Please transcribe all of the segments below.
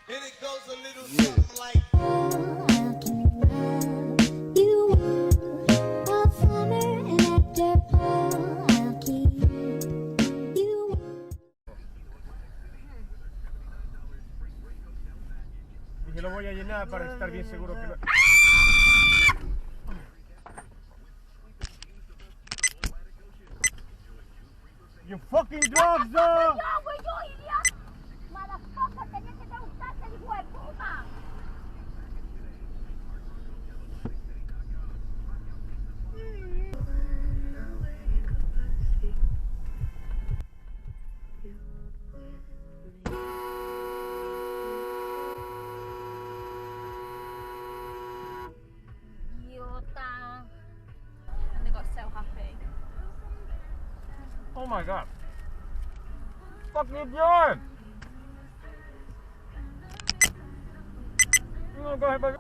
And it goes a little something like. Dije, lo voy a llenar para estar bien seguro que no... You fucking drugs, though! ¡No, güey, yo, idiota! ¡Motherfucker! Tenía que preguntarte, hijo de puta. Idiota. And they got so happy. Oh my god. Fuck you doing? You wanna go ahead, baby?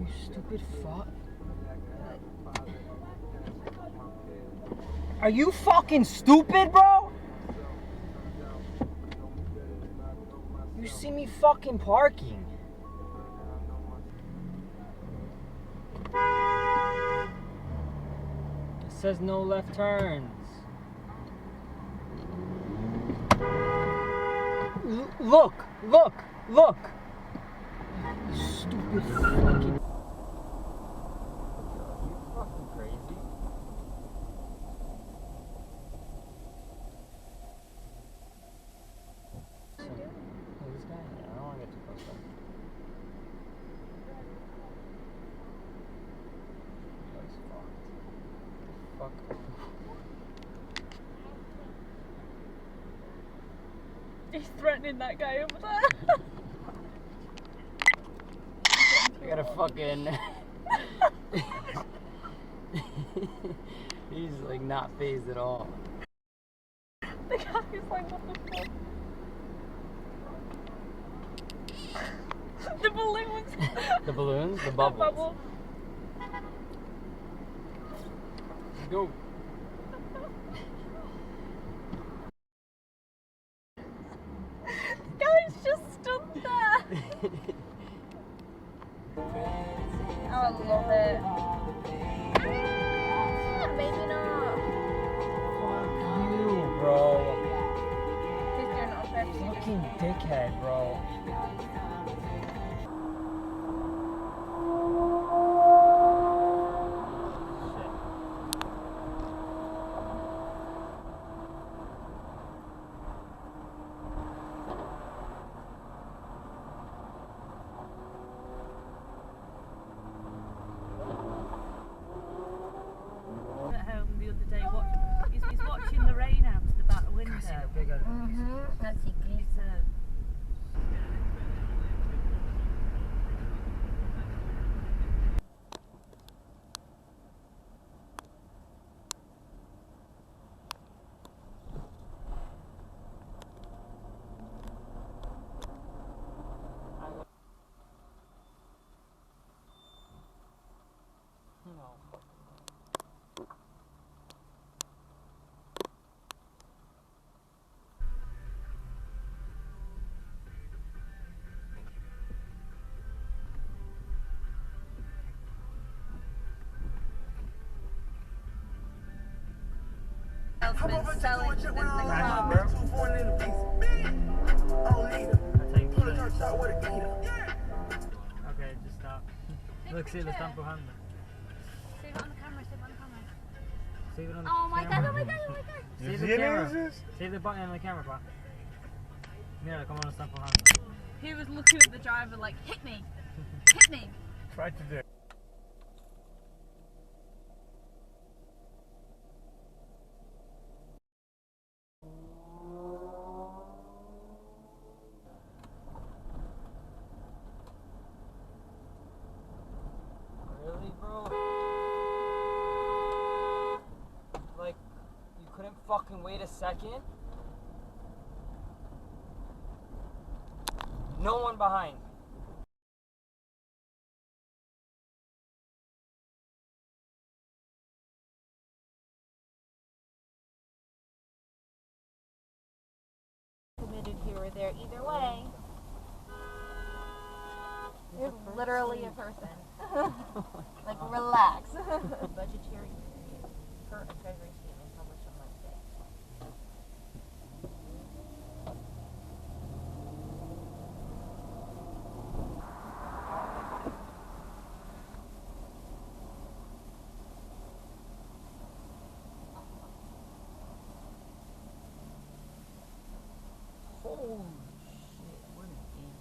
You stupid fuck. Are you fucking stupid, bro? You see me fucking parking. It says no left turns. Look, look, look. You stupid fucking... You fucking crazy. Oh, this guy? Yeah, I don't want to get too close to him. He's fucked. Fuck. He's threatening that guy over there. I gotta fucking... He's like not phased at all. The guy's like, what the fuck? The balloons. The balloons? The The bubbles. bubble. Let's go. The guy's just stood there. Oh, I love it. Ah, maybe not. Fuck you, bro. He's doing it on purpose. Fucking dickhead, bro. At home the other day, he's watching the rain out of the back window. Así que... It's Salesman selling in the car. Okay, just stop. Look, see, lo está empujando. Save it on the camera, save it on the camera. Save it on the Oh my god, camera. oh my god, oh my god. Save the camera. Save the button on the camera, pa. Mira cómo lo está empujando. He was looking at the driver like, hit me, hit me. Try to do it. Really, bro? Like, you couldn't fucking wait a second? No one behind. were there either way. You're literally a person. Like, relax. Budgetary period. Per a treasury statement published on Wednesday. Holy shit, what an idiot.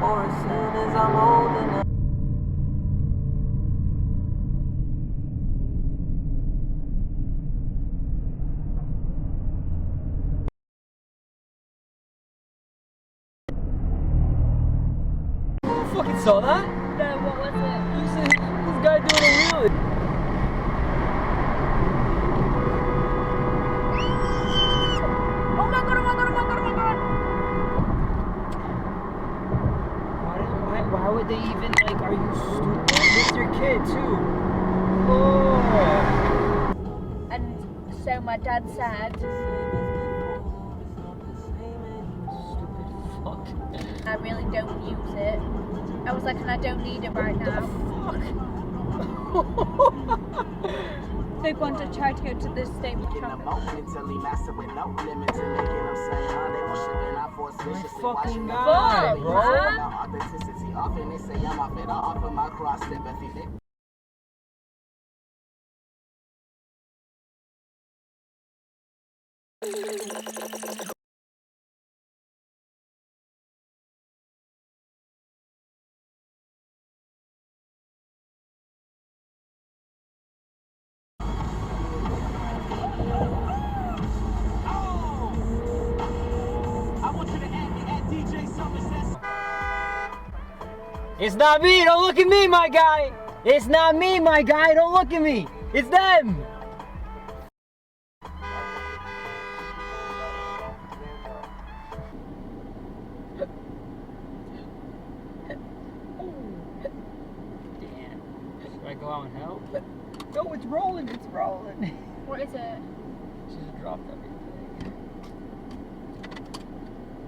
Or as soon as I'm old enough. Fucking saw that? No, what was it? This guy doing a wheelie. Oh my god, oh my god, oh my god, oh my god! Why would they even, like, are you stupid? It's your kid, too. Oh. And so my dad said, Stupid fuck. I really don't use it. I was like, and I don't need it right now. They want to try to go to this state with In the traffic. moment, mentally master with no limits and making them say, they gon' shit and I force viciously fucking watching guy, them. bro. Now authenticity, often they say I'm off it, I offer my cross sympathy. It's not me, don't look at me, my guy! It's not me, my guy, don't look at me! It's them! Damn. Should I go out and help? No, it's rolling, it's rolling. What is it? She just dropped everything.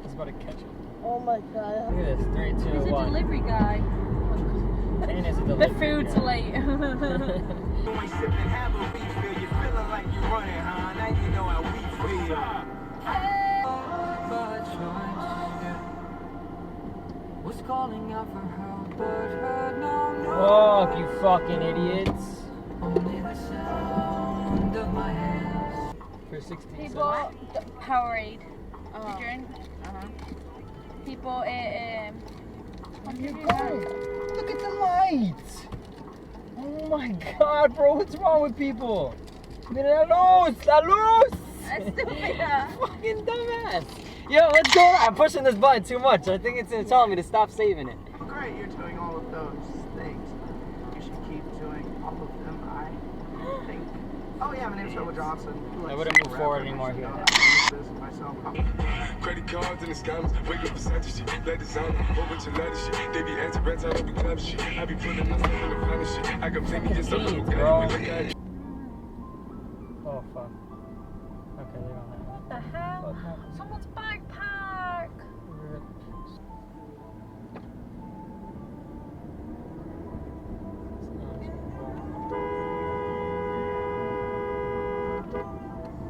It's about to catch it. Oh my god. Look at this, 3, 2, He's a 1. delivery guy. And it's a The delivery food's guy. late. You ain't sipping, have a refill. You feeling like you running, huh? Now you know how we feel. Was calling out for help, but heard no. Fuck, you fucking idiots. Only the sound of my hands. For 16 People, cents. Powerade. To drink. People, Look at the lights. Oh my god, bro, what's wrong with people? Mira la luz, la luz. Estúpida. Fucking dumbass. Yo, what's going on? I'm pushing this button too much. I think it's telling me to stop saving it. Great, you're doing all of those things. You should keep doing all of them, I think. Oh yeah, my name's Noah Johnson. I wouldn't move forward anymore here. Myself. Credit cards and the scammers, wake up beside your shit, let designer, whole bunch of leather shit. They be anti-rats, I don't be clever shit. I be putting myself in the plan of shit. I got plenty of stuff, Jeez, but bro. look at it. Oh fuck. Okay, they're on that one. What the hell? What happened? Someone's backpack.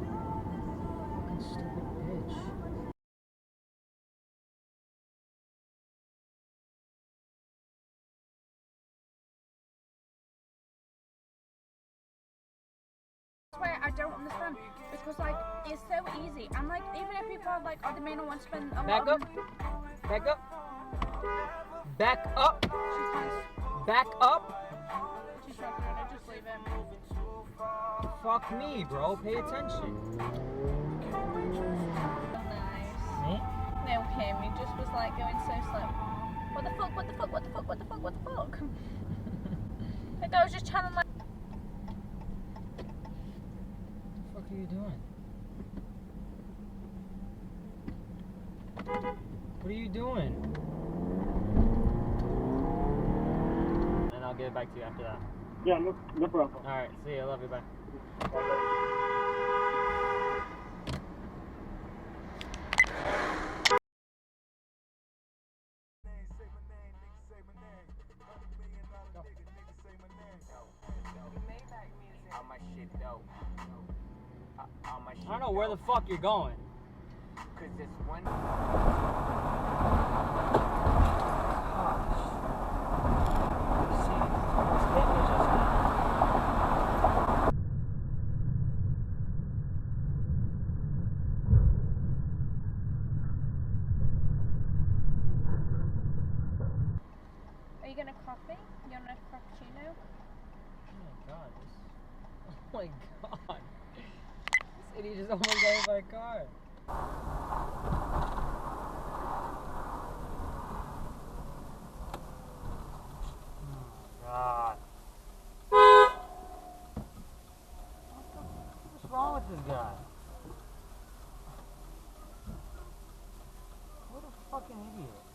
Fucking stupid bitch. I swear I don't understand because like it's so easy. I'm like even if people are like, oh they may not want to spend a lot Back up. Back up. Back up. Back up. She's talking and I just leave him. Fuck me, bro. Pay attention. Nice. Me? No, him. He just was like going so slow. What the fuck? What the fuck? What the fuck? What the fuck? What the fuck? I think I was just channeling like. What the fuck are you doing? What are you doing? And I'll get it back to you after that. Yeah, no problem. Alright, see you. I love you. Bye. I don't know where the fuck you're going. Cause this one. Are you gonna coffee? You want a frappuccino? Oh my god. This idiot just almost got hit by a car. God. What's wrong with this guy? What a fucking idiot.